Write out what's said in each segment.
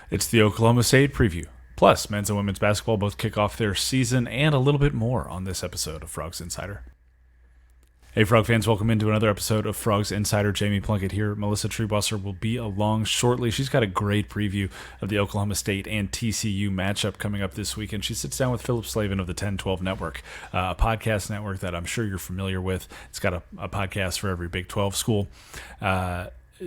It's the Oklahoma State preview. Plus, men's and women's basketball both kick off their season and a little bit more on this episode of Frogs Insider. Hey, Frog fans, welcome into another episode of Frogs Insider. Jamie Plunkett here. Melissa Treebosser will be along shortly. She's got a great preview of the Oklahoma State and TCU matchup coming up this week, and she sits down with Phillip Slavin of the Ten12 Network, a podcast network that I'm sure you're familiar with. It's got a podcast for every Big 12 school.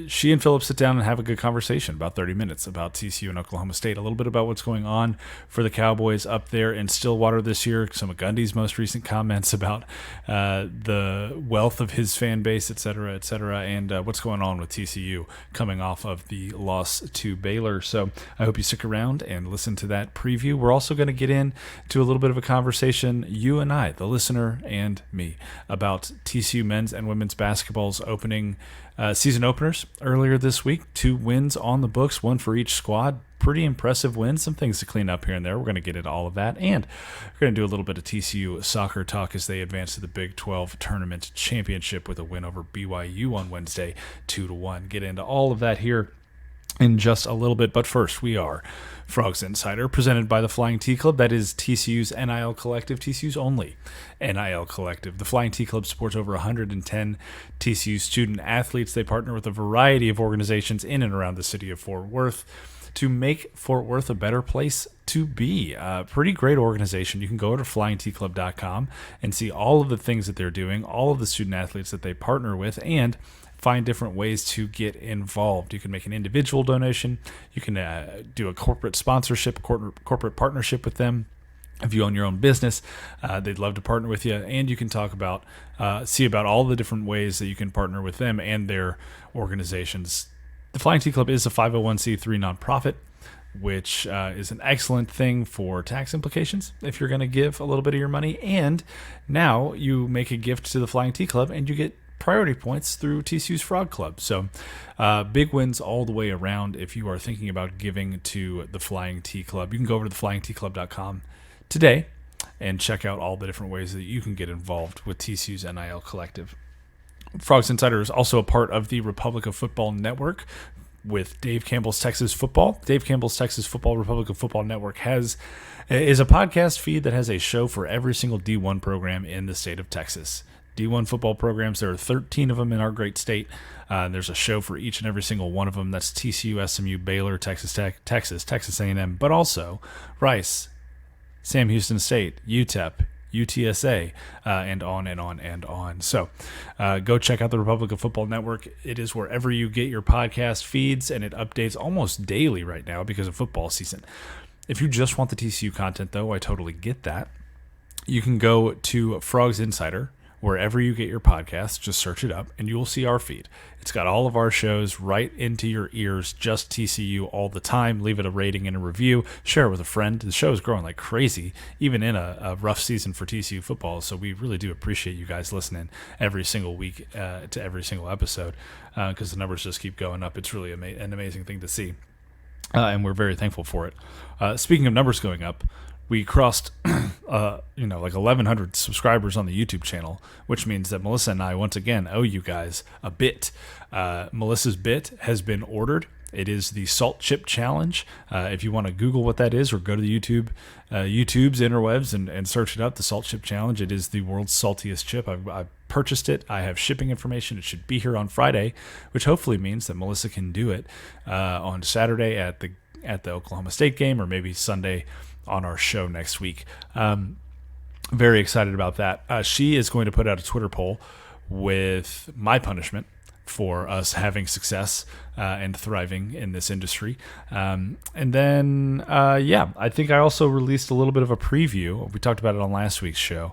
She and Phillip sit down and have a good conversation, about 30 minutes, about TCU and Oklahoma State, a little bit about what's going on for the Cowboys up there in Stillwater this year, some of Gundy's most recent comments about the wealth of his fan base, et cetera, and what's going on with TCU coming off of the loss to Baylor. So I hope you stick around and listen to that preview. We're also going to get into a little bit of a conversation, you and I, the listener and me, about TCU men's and women's basketball's opening season openers earlier this week. 2 wins on the books, 1 for each squad. Pretty impressive wins. Some things to clean up here and there. We're going to get into all of that. And we're going to do a little bit of TCU soccer talk as they advance to the Big 12 Tournament Championship with a win over BYU on Wednesday, 2-1. Get into all of that here in just a little bit. But first, we are Frogs Insider, presented by the Flying T Club. That is TCU's NIL collective, TCU's only NIL collective. The Flying T Club supports over 110 TCU student athletes. They partner with a variety of organizations in and around the city of Fort Worth to make Fort Worth a better place to be. Pretty great organization. You can go to flyingtclub.com and see all of the things that they're doing, all of the student athletes that they partner with, and find different ways to get involved. You can make an individual donation. You can do a corporate sponsorship, corporate partnership with them. If you own your own business, they'd love to partner with you. And you can talk about, see about all the different ways that you can partner with them and their organizations. The Flying T Club is a 501c3 nonprofit, which is an excellent thing for tax implications if you're going to give a little bit of your money. And now you make a gift to the Flying T Club and you get priority points through TCU's Frog Club. So big wins all the way around if you are thinking about giving to the Flying T Club. You can go over to theflyingtclub.com today and check out all the different ways that you can get involved with TCU's NIL collective. Frogs Insider is also a part of the Republic of Football Network with Dave Campbell's Texas Football. Dave Campbell's Texas Football Republic of Football Network is a podcast feed that has a show for every single D1 program in the state of Texas. D1 football programs, there are 13 of them in our great state. There's a show for each and every single one of them. That's TCU, SMU, Baylor, Texas Tech, Texas A&M, but also Rice, Sam Houston State, UTEP, UTSA, and on and on and on. So go check out the Republic of Football Network. It is wherever you get your podcast feeds, and it updates almost daily right now because of football season. If you just want the TCU content, though, I totally get that. You can go to Frogs Insider, wherever you get your podcasts, just search it up, and you will see our feed. It's got all of our shows right into your ears, just TCU all the time. Leave it a rating and a review. Share it with a friend. The show is growing like crazy, even in a rough season for TCU football, so we really do appreciate you guys listening every single week to every single episode because the numbers just keep going up. It's really an amazing thing to see, and we're very thankful for it. Speaking of numbers going up, we crossed, like 1,100 subscribers on the YouTube channel, which means that Melissa and I, once again, owe you guys a bit. Melissa's bit has been ordered. It is the Salt Chip Challenge. If you want to Google what that is or go to the YouTube's interwebs and search it up, the Salt Chip Challenge, it is the world's saltiest chip. I've purchased it. I have shipping information. It should be here on Friday, which hopefully means that Melissa can do it on Saturday at the Oklahoma State game, or maybe Sunday on our show next week. Very excited about that. She is going to put out a Twitter poll with my punishment for us having success and thriving in this industry. And then, I think I also released a little bit of a preview. We talked about it on last week's show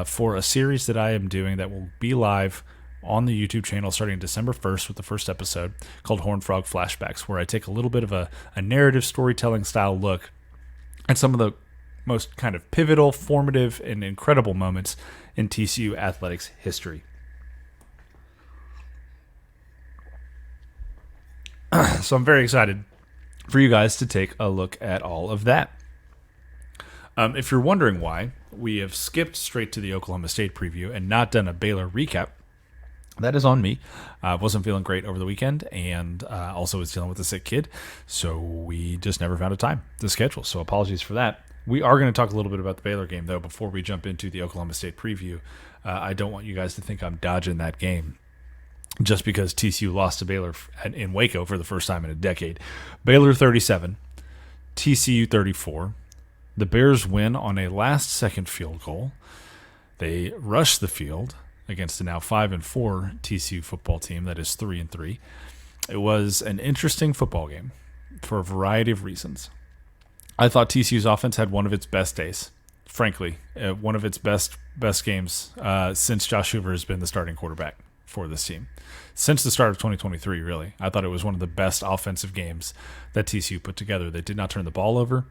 for a series that I am doing that will be live on the YouTube channel starting December 1st with the first episode called Horned Frog Flashbacks, where I take a little bit of a narrative storytelling style look at some of the most kind of pivotal, formative, and incredible moments in TCU athletics history. So I'm very excited for you guys to take a look at all of that. If you're wondering why we have skipped straight to the Oklahoma State preview and not done a Baylor recap, That is on me. I wasn't feeling great over the weekend, and also was dealing with a sick kid, so we just never found a time to schedule. So apologies for that. We are going to talk a little bit about the Baylor game, though, before we jump into the Oklahoma State preview. I don't want you guys to think I'm dodging that game just because TCU lost to Baylor in Waco for the first time in a decade. Baylor 37, TCU 34. The Bears win on a last-second field goal. They rush the field against a now 5-4 TCU football team that is 3-3. It was an interesting football game for a variety of reasons. I thought TCU's offense had one of its best days. Frankly, one of its best games since Josh Hoover has been the starting quarterback for this team. Since the start of 2023, really. I thought it was one of the best offensive games that TCU put together. They did not turn the ball over.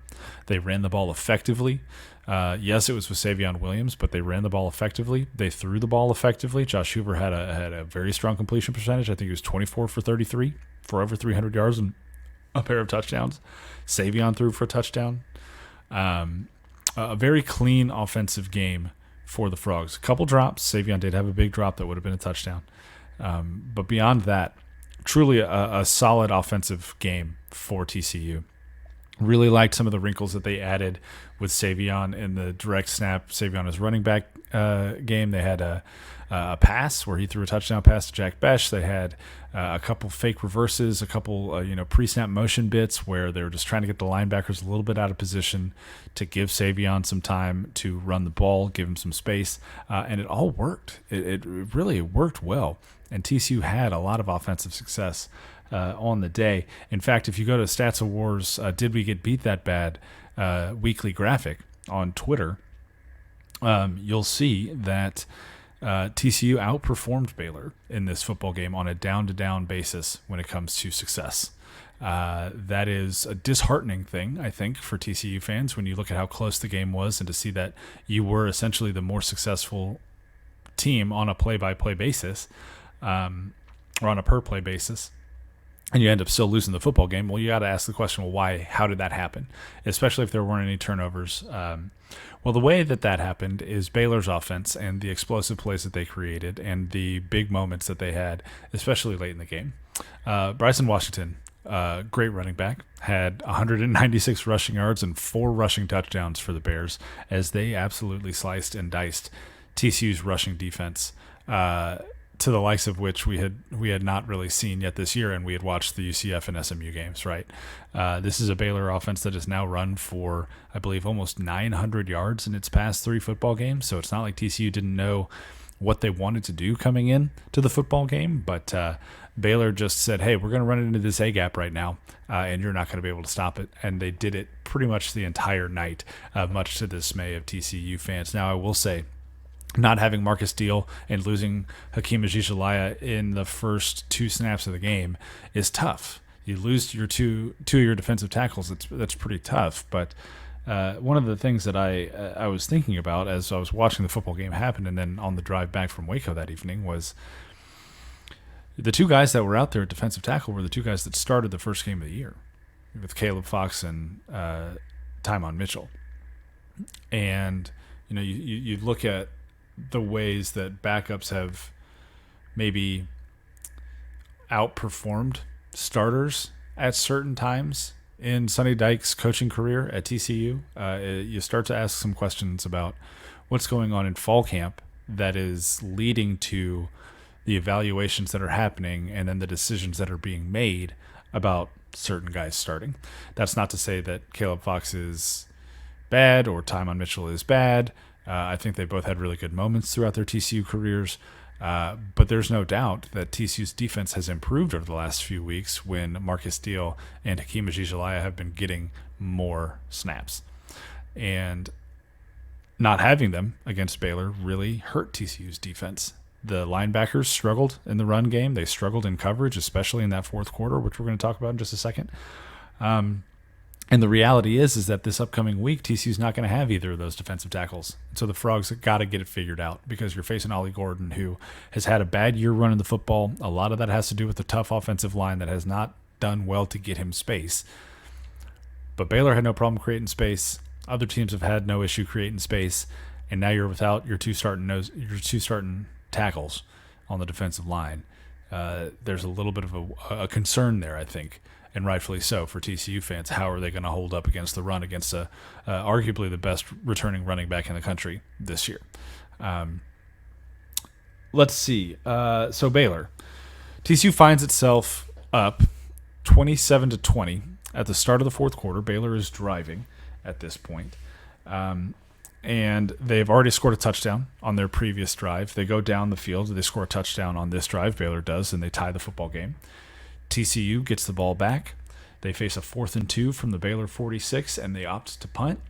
They ran the ball effectively. Yes, it was with Savion Williams, but they ran the ball effectively. They threw the ball effectively. Josh Hoover had a very strong completion percentage. I think he was 24 for 33 for over 300 yards and a pair of touchdowns. Savion threw for a touchdown. A very clean offensive game for the Frogs. A couple drops. Savion did have a big drop that would have been a touchdown. But beyond that, truly a solid offensive game for TCU. Really liked some of the wrinkles that they added with Savion in the direct snap. Savion is running back game. They had a pass where he threw a touchdown pass to Jack Besh. They had a couple fake reverses, a couple pre-snap motion bits where they were just trying to get the linebackers a little bit out of position to give Savion some time to run the ball, give him some space, and it all worked. It really worked well, and TCU had a lot of offensive success on the day. In fact, if you go to Stats Awards, Did We Get Beat That Bad weekly graphic on Twitter, you'll see that TCU outperformed Baylor in this football game on a down-to-down basis when it comes to success. That is a disheartening thing, I think, for TCU fans when you look at how close the game was and to see that you were essentially the more successful team on a play-by-play basis or on a per-play basis, and you end up still losing the football game. Well, you got to ask the question, well, why? How did that happen? Especially if there weren't any turnovers. Well, the way that happened is Baylor's offense and the explosive plays that they created and the big moments that they had, especially late in the game. Bryson Washington, great running back, had 196 rushing yards and 4 rushing touchdowns for the Bears as they absolutely sliced and diced TCU's rushing defense, to the likes of which we had not really seen yet this year, and we had watched the UCF and SMU games, right? This is a Baylor offense that has now run for, I believe, almost 900 yards in its past 3 football games, so it's not like TCU didn't know what they wanted to do coming in to the football game, but Baylor just said, hey, we're going to run into this A-gap right now, and you're not going to be able to stop it, and they did it pretty much the entire night, much to the dismay of TCU fans. Now, I will say, not having Marcus Steele and losing Hakeem Ajijalaya in the first 2 snaps of the game is tough. You lose your two of your defensive tackles. That's pretty tough. But one of the things that I was thinking about as I was watching the football game happen, and then on the drive back from Waco that evening, was the 2 guys that were out there at defensive tackle were the 2 guys that started the first game of the year with Caleb Fox and Tymon Mitchell. And you look at the ways that backups have maybe outperformed starters at certain times in Sonny Dykes' coaching career at TCU. You start to ask some questions about what's going on in fall camp that is leading to the evaluations that are happening and then the decisions that are being made about certain guys starting. That's not to say that Caleb Fox is bad or Tymon Mitchell is bad. I think they both had really good moments throughout their TCU careers, but there's no doubt that TCU's defense has improved over the last few weeks when Marcus Steele and Hakeem Ajijalaya have been getting more snaps. And not having them against Baylor really hurt TCU's defense. The linebackers struggled in the run game. They struggled in coverage, especially in that fourth quarter, which we're going to talk about in just a second. And the reality is that this upcoming week, TCU's not going to have either of those defensive tackles. So the Frogs have got to get it figured out because you're facing Ollie Gordon, who has had a bad year running the football. A lot of that has to do with the tough offensive line that has not done well to get him space. But Baylor had no problem creating space. Other teams have had no issue creating space. And now you're without your two starting tackles. on the defensive line. There's a little bit of a concern there, I think, and rightfully so for TCU fans. How are they going to hold up against the run against arguably the best returning running back in the country this year? Let's see. So Baylor, TCU finds itself up 27-20 at the start of the fourth quarter. Baylor is driving at this point. And they've already scored a touchdown on their previous drive. They go down the field. They score a touchdown on this drive. Baylor does, and they tie the football game. TCU gets the ball back. They face a 4th and 2 from the Baylor 46, and they opt to punt.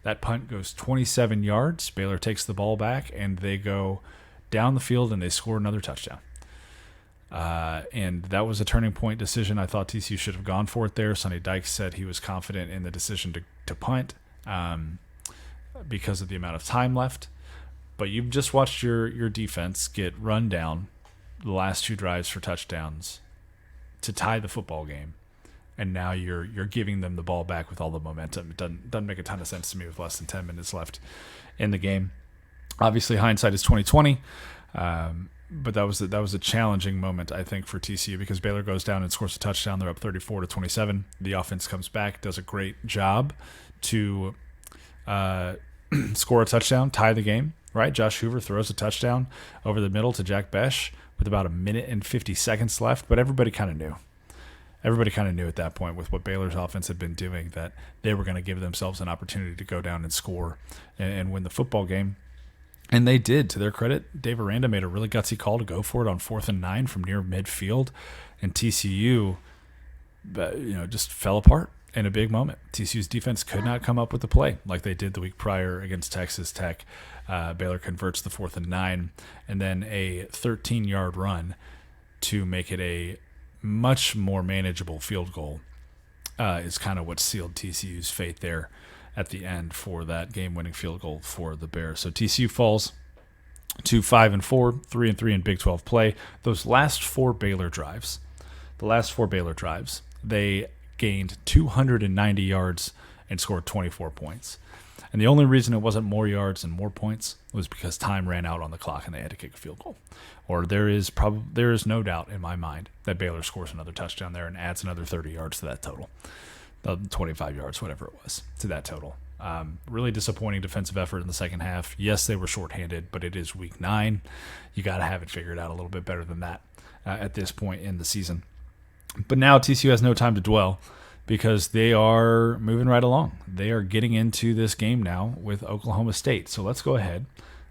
That punt goes 27 yards. Baylor takes the ball back, and they go down the field, and they score another touchdown. And that was a turning point decision. I thought TCU should have gone for it there. Sonny Dykes said he was confident in the decision to punt. Because of the amount of time left. But you've just watched your defense get run down the last 2 drives for touchdowns to tie the football game, and now you're giving them the ball back with all the momentum. It doesn't make a ton of sense to me with less than 10 minutes left in the game. Obviously, hindsight is 20/20, but that was a challenging moment, I think, for TCU, because Baylor goes down and scores a touchdown. They're up 34-27. The offense comes back, does a great job to score a touchdown, tie the game, right? Josh Hoover throws a touchdown over the middle to Jack Besh with about 1 minute and 50 seconds left, but everybody kind of knew. Everybody kind of knew at that point with what Baylor's offense had been doing that they were going to give themselves an opportunity to go down and score and win the football game. And they did. To their credit, Dave Aranda made a really gutsy call to go for it on 4th and 9 from near midfield, and TCU just fell apart in a big moment. TCU's defense could not come up with the play like they did the week prior against Texas Tech. Baylor converts the 4th and 9, and then a 13-yard run to make it a much more manageable field goal is kind of what sealed TCU's fate there at the end for that game-winning field goal for the Bears. So TCU falls to 5-4, 3-3 in Big 12 play. Those last 4 Baylor drives, they gained 290 yards and scored 24 points. And the only reason it wasn't more yards and more points was because time ran out on the clock and they had to kick a field goal. Or there is no doubt in my mind that Baylor scores another touchdown there and adds another 30 yards to that total. 25 yards, whatever it was, to that total. Really disappointing defensive effort in the second half. Yes, they were shorthanded, but it is week 9. You got to have it figured out a little bit better than that at this point in the season. But now TCU has no time to dwell because they are moving right along. They are getting into this game now with Oklahoma State. So let's go ahead.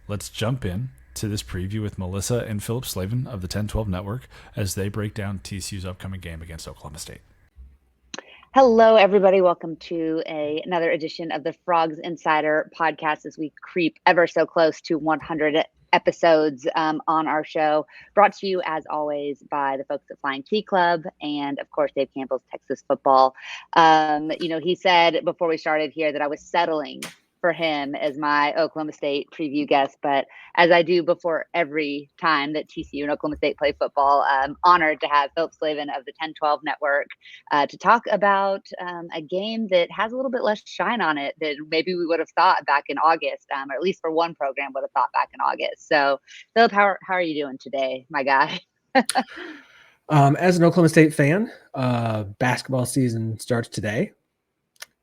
Let's jump in to this preview with Melissa and Phillip Slavin of the Ten12 Network as they break down TCU's upcoming game against Oklahoma State. Hello, everybody. Welcome to another edition of the Frogs Insider podcast as we creep ever so close to 100 episodes on our show, brought to you as always by the folks at Flying T Club and of course Dave Campbell's Texas Football. He said before we started here that I was settling for him as my Oklahoma State preview guest, but as I do before every time that TCU and Oklahoma State play football, I'm honored to have Phillip Slavin of the Ten12 Network to talk about a game that has a little bit less shine on it than maybe we would have thought back in August, or at least for one program would have thought back in August. So, Phillip, how are you doing today, my guy? As an Oklahoma State fan, basketball season starts today.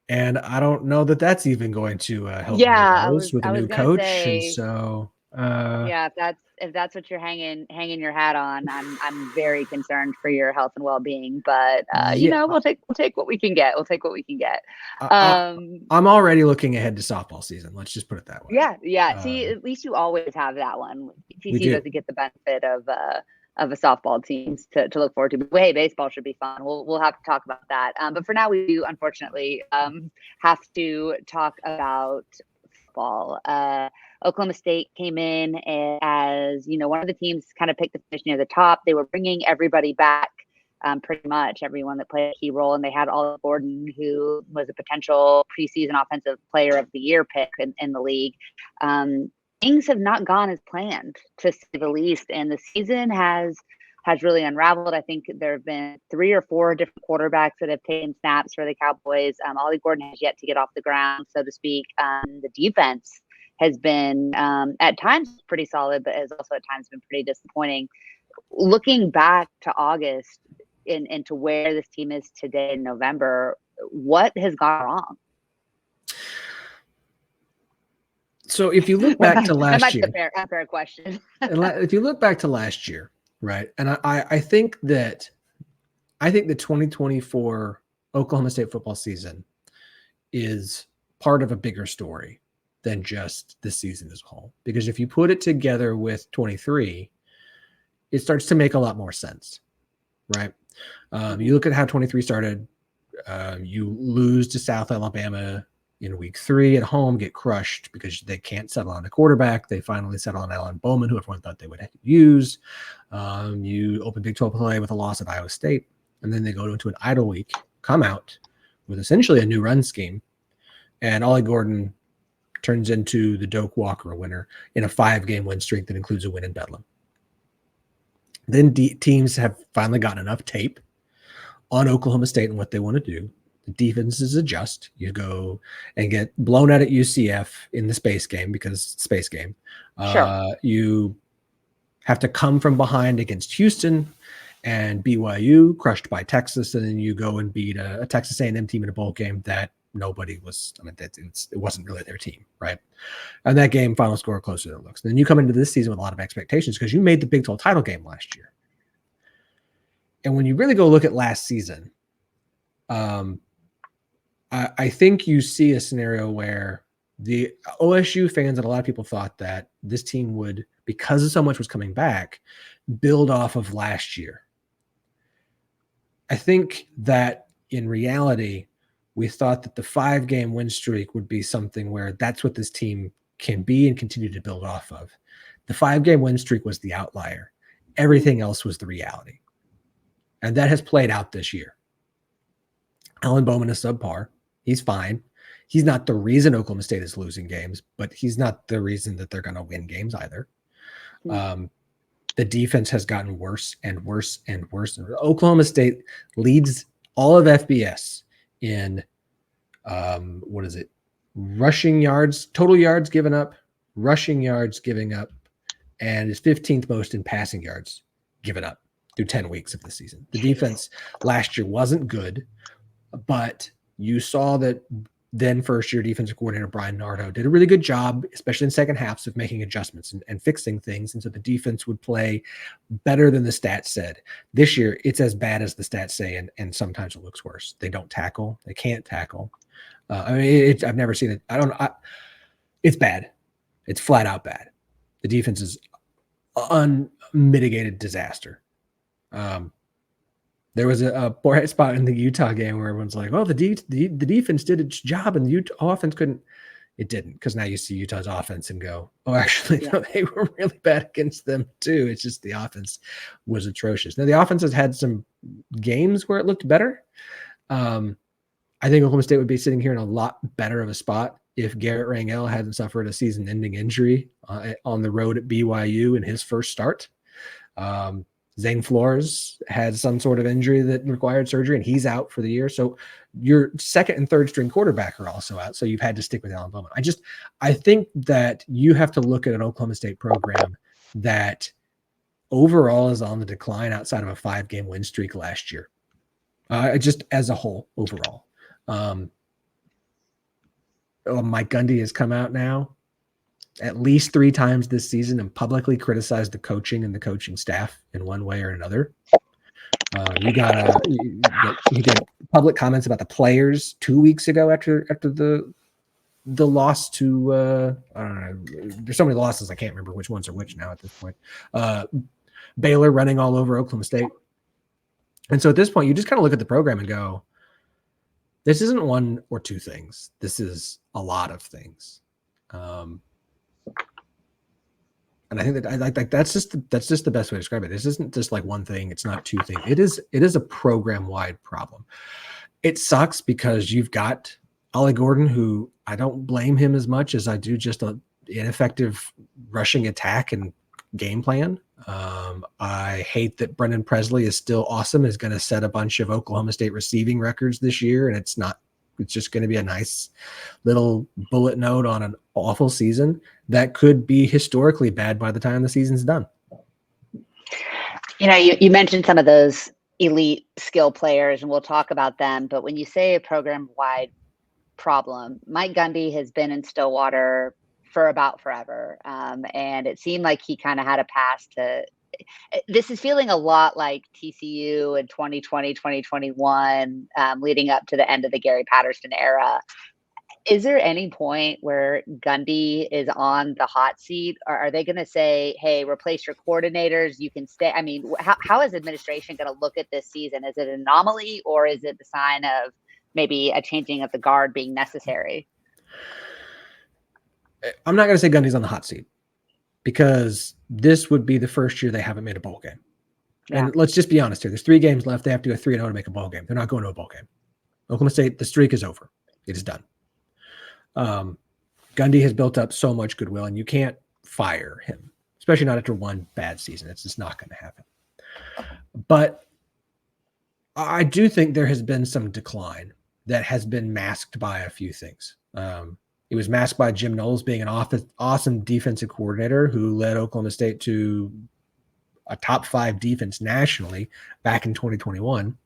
And I don't know that that's even going to help with a new coach. And so, if that's what you're hanging your hat on, I'm very concerned for your health and well-being. But we'll take what we can get. We'll take what we can get. I'm already looking ahead to softball season. Let's just put it that way. Yeah. See, at least you always have that one. TCU doesn't get the benefit of a softball team to look forward to. But hey, baseball should be fun. We'll have to talk about that. But for now, we do unfortunately have to talk about football. Oklahoma State came in as one of the teams kind of picked the finish near the top. They were bringing everybody back, pretty much everyone that played a key role, and they had Olive Gordon, who was a potential preseason offensive player of the year pick in the league. Things have not gone as planned, to say the least, and the season has really unraveled. I think there have been 3 or 4 different quarterbacks that have taken snaps for the Cowboys. Ollie Gordon has yet to get off the ground, so to speak. The defense has been at times pretty solid, but has also at times been pretty disappointing. Looking back to August and to where this team is today in November, what has gone wrong? So if you look back to last year, a fair question. If you look back to last year, right? And I think the 2024 Oklahoma State football season is part of a bigger story than just the season as a whole. Because if you put it together with 23, it starts to make a lot more sense, right? You look at how 23 started. You lose to South Alabama in week 3 at home, get crushed because they can't settle on a quarterback. They finally settle on Alan Bowman, who everyone thought they would use. You open Big 12 play with a loss at Iowa State, and then they go into an idle week, come out with essentially a new run scheme, and Ollie Gordon turns into the Doak Walker winner in a 5-game win streak that includes a win in Bedlam. Then teams have finally gotten enough tape on Oklahoma State and what they want to do. The defenses adjust. You go and get blown out at UCF in the space game because space game. Sure. You have to come from behind against Houston and BYU, crushed by Texas, and then you go and beat a Texas A&M team in a bowl game that nobody was. I mean, it wasn't really their team, right? And that game final score closer than it looks. And then you come into this season with a lot of expectations because you made the Big 12 title game last year. And when you really go look at last season, I think you see a scenario where the OSU fans and a lot of people thought that this team would, because so much was coming back, build off of last year. I think that in reality, we thought that the 5-game win streak would be something where that's what this team can be and continue to build off of. The 5-game win streak was the outlier. Everything else was the reality. And that has played out this year. Alan Bowman is subpar. He's fine. He's not the reason Oklahoma State is losing games, but he's not the reason that they're going to win games either. The defense has gotten worse and worse and worse. Oklahoma State leads all of FBS in rushing yards, total yards given up, rushing yards giving up, and is 15th most in passing yards given up through 10 weeks of the season. The defense last year wasn't good, but you saw that then first-year defensive coordinator Brian Nardo did a really good job, especially in second halves, of making adjustments and fixing things. And so the defense would play better than the stats said. This year, it's as bad as the stats say, and sometimes it looks worse. They don't tackle. They can't tackle. I've never seen it. It's bad. It's flat out bad. The defense is unmitigated disaster. There was a bright spot in the Utah game where everyone's like, "Oh, the defense did its job, and the Utah offense couldn't." It didn't, because now you see Utah's offense and go, "Oh, actually, no, they were really bad against them too." It's just the offense was atrocious. Now the offense has had some games where it looked better. I think Oklahoma State would be sitting here in a lot better of a spot if Garrett Rangel hadn't suffered a season-ending injury on the road at BYU in his first start. Zane Flores had some sort of injury that required surgery, and he's out for the year. So your second and third string quarterback are also out. So you've had to stick with Alan Bowman. I think that you have to look at an Oklahoma State program that overall is on the decline outside of a 5-game win streak last year. Just as a whole, overall. Mike Gundy has come out now at least 3 times this season and publicly criticized the coaching and the coaching staff in one way or another. He did public comments about the players 2 weeks ago after the loss to I don't know. There's so many losses I can't remember which ones are which now at this point. Baylor running all over Oklahoma State. And so at this point, you just kind of look at the program and go, this isn't one or two things. This is a lot of things. And I think that that's just the best way to describe it. This isn't just like one thing. It's not two things. It is a program-wide problem. It sucks because you've got Ollie Gordon, who I don't blame him as much as I do just an ineffective rushing attack and game plan. I hate that Brendan Presley is still awesome, is going to set a bunch of Oklahoma State receiving records this year, and it's not It's just going to be a nice little bullet note on an awful season that could be historically bad by the time the season's done. You mentioned some of those elite skill players, and we'll talk about them. But when you say a program-wide problem, Mike Gundy has been in Stillwater for about forever. And it seemed like he kind of had a pass to – this is feeling a lot like TCU in 2020, 2021, leading up to the end of the Gary Patterson era. Is there any point where Gundy is on the hot seat, or are they going to say, hey, replace your coordinators, you can stay? I mean, how is administration going to look at this season? Is it an anomaly, or is it the sign of maybe a changing of the guard being necessary? I'm not going to say Gundy's on the hot seat, because this would be the first year they haven't made a bowl game. Yeah. And let's just be honest here. There's 3 games left. They have to go 3-0 to make a bowl game. They're not going to a bowl game. Oklahoma State, the streak is over. It is done. Gundy has built up so much goodwill, and you can't fire him, especially not after one bad season. It's just not going to happen. But I do think there has been some decline that has been masked by a few things. It was masked by Jim Knowles being an awesome defensive coordinator who led Oklahoma State to a top 5 defense nationally back in 2021.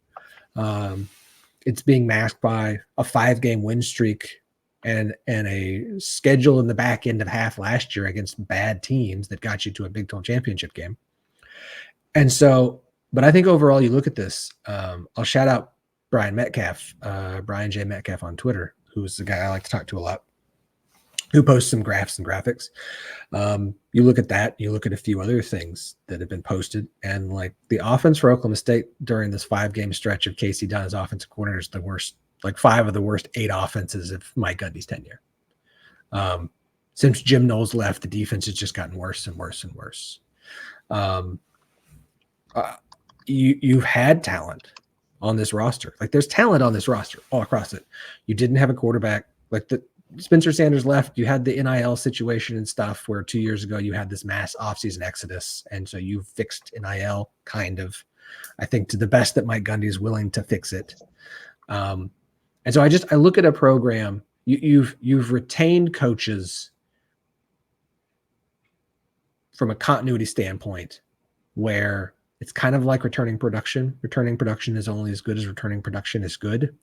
It's being masked by a 5-game win streak and a schedule in the back end of half last year against bad teams that got you to a Big 12 championship game. And so, but I think overall you look at this, I'll shout out Brian J. Metcalf on Twitter, who's the guy I like to talk to a lot, who posts some graphs and graphics. You look at that, you look at a few other things that have been posted, and like the offense for Oklahoma State during this 5-game stretch of Casey Dunn as offensive coordinator is the worst, like 5 of the worst 8 offenses of Mike Gundy's tenure. Since Jim Knowles left, the defense has just gotten worse and worse and worse. You've had talent on this roster. Like there's talent on this roster all across it. You didn't have a quarterback. Like Spencer Sanders left. You had the NIL situation and stuff where 2 years ago you had this mass offseason exodus. And so you fixed NIL kind of, I think, to the best that Mike Gundy is willing to fix it. And so I look at a program, you've retained coaches from a continuity standpoint where it's kind of like returning production. Returning production is only as good as returning production is good.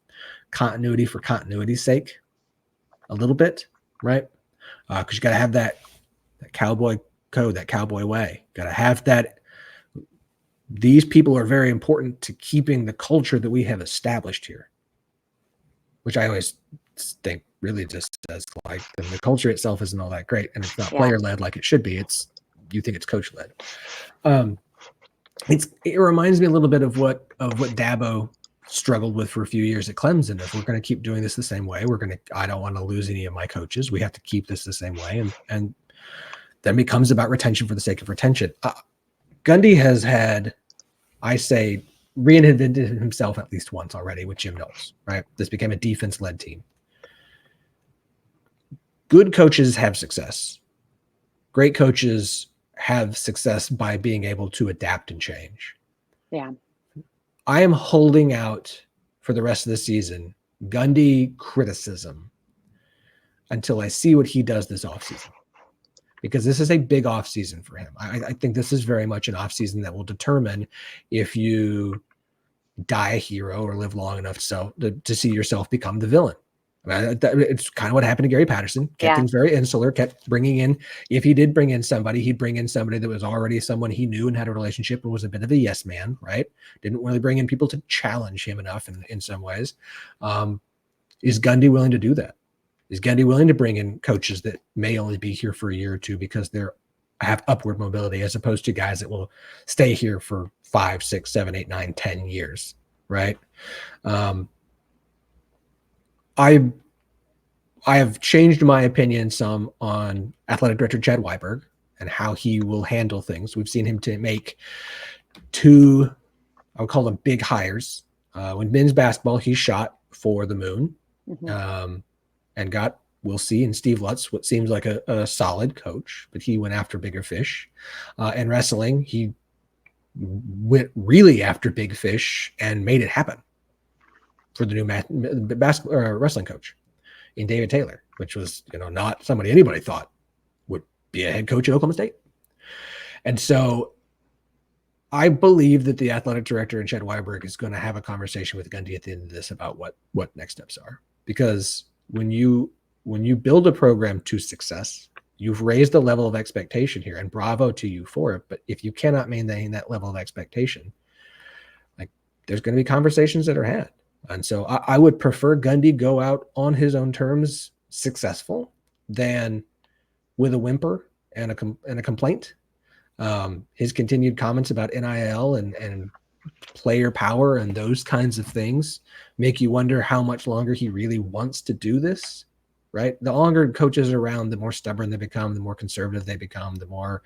Continuity for continuity's sake, a little bit, right? Because you got to have that cowboy code, that cowboy way. Got to have that. These people are very important to keeping the culture that we have established here, which I always think really just says like the culture itself isn't all that great, and it's not player led like it should be. You think it's coach led. It reminds me a little bit of what Dabo struggled with for a few years at Clemson. If we're going to keep doing this the same way, I don't want to lose any of my coaches. We have to keep this the same way. And then it becomes about retention for the sake of retention. Gundy has had, I say, reinvented himself at least once already with Jim Knowles, right? This became a defense-led team. Good coaches have success. Great coaches have success by being able to adapt and change. Yeah. I am holding out for the rest of the season Gundy criticism until I see what he does this offseason, because this is a big offseason for him. I think this is very much an offseason that will determine if you die a hero or live long enough to see yourself become the villain. I mean, it's kind of what happened to Gary Patterson. Kept things very insular, kept bringing in, if he did bring in somebody, he'd bring in somebody that was already someone he knew and had a relationship and was a bit of a yes man, right? Didn't really bring in people to challenge him enough in some ways. Is Gundy willing to do that? Is Gundy willing to bring in coaches that may only be here for a year or two because they're have upward mobility, as opposed to guys that will stay here for 5, 6, 7, 8, 9, 10 years, right? I have changed my opinion some on athletic director Chad Weiberg and how he will handle things. We've seen him to make 2, I would call them big hires. When men's basketball, he shot for the moon, and got, we'll see, in Steve Lutz, what seems like a solid coach, but he went after bigger fish. And wrestling, he went really after big fish and made it happen. for the new basketball wrestling coach in David Taylor, which was, not somebody anybody thought would be a head coach at Oklahoma State. And so I believe that the athletic director and Chad Weiberg is going to have a conversation with Gundy at the end of this about what next steps are. Because when you build a program to success, you've raised the level of expectation here, and bravo to you for it. But if you cannot maintain that level of expectation, like, there's going to be conversations that are had. And so I would prefer Gundy go out on his own terms, successful, than with a whimper and a complaint. His continued comments about NIL and player power and those kinds of things make you wonder how much longer he really wants to do this, right? The longer coaches are around, the more stubborn they become, the more conservative they become, the more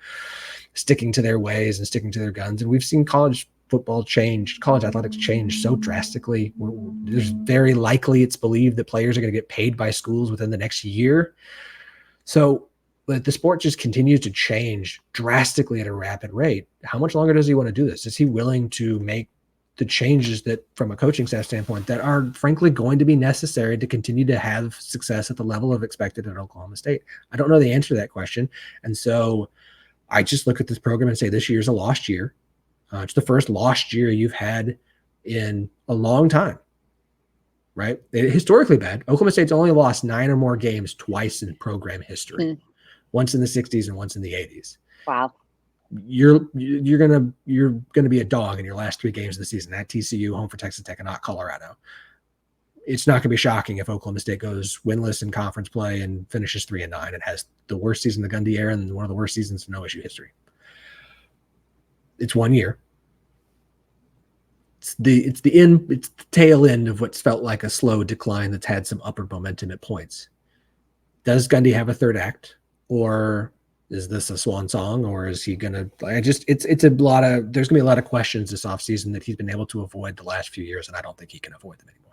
sticking to their ways and sticking to their guns. And we've seen college athletics change so drastically. There's very likely, it's believed, that players are going to get paid by schools within the next year. So, but the sport just continues to change drastically at a rapid rate. How much longer does he want to do this? Is he willing to make the changes that, from a coaching staff standpoint, that are frankly going to be necessary to continue to have success at the level of expected at Oklahoma State? I don't know the answer to that question. And so I just look at this program and say, this year's a lost year. It's the first lost year you've had in a long time, right? Historically bad. Oklahoma State's only lost 9 or more games twice in program history. Once in the 60s and once in the 80s. Wow. You're gonna be a dog in your last 3 games of the season at TCU, home for Texas Tech, and not Colorado. It's not gonna be shocking if Oklahoma State goes winless in conference play and finishes 3-9 and has the worst season of the Gundy era and one of the worst seasons in OSU history. It's 1 year. It's the tail end of what's felt like a slow decline that's had some upward momentum at points. Does Gundy have a third act? Or is this a swan song? Or is he going to, there's going to be a lot of questions this offseason that he's been able to avoid the last few years. And I don't think he can avoid them anymore.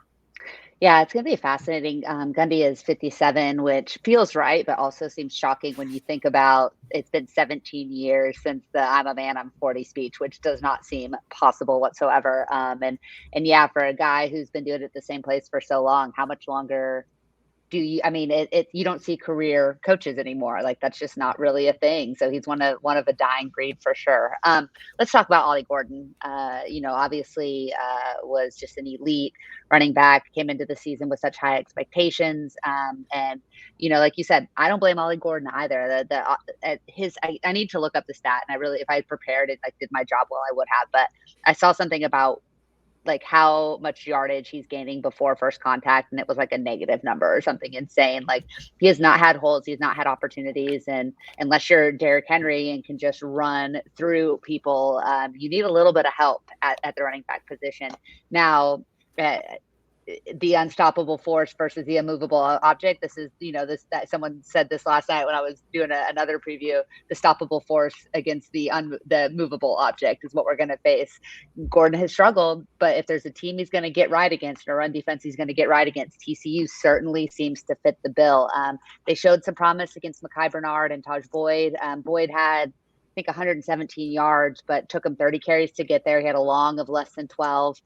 Yeah, it's going to be fascinating. Gundy is 57, which feels right, but also seems shocking when you think about it's been 17 years since the I'm a man, I'm 40 speech, which does not seem possible whatsoever. And yeah, for a guy who's been doing it at the same place for so long, how much longer you don't see career coaches anymore. Like, that's just not really a thing. So he's one of a dying breed for sure. Let's talk about Ollie Gordon. Obviously was just an elite running back, came into the season with such high expectations. And like you said, I don't blame Ollie Gordon either. I need to look up the stat, and if I had prepared it, did my job well, I would have, but I saw something about how much yardage he's gaining before first contact, and it was a negative number or something insane. He has not had holes, he's not had opportunities, and unless you're Derrick Henry and can just run through people, you need a little bit of help at the running back position. Now, the unstoppable force versus the immovable object. This is, that someone said this last night when I was doing another preview. The stoppable force against the movable object is what we're going to face. Gordon has struggled, but if there's a team he's going to get right against, and a run defense he's going to get right against, TCU certainly seems to fit the bill. They showed some promise against Mekhi Bernard and Taj Boyd. Boyd had, I think, 117 yards, but took him 30 carries to get there. He had a long of less than 12.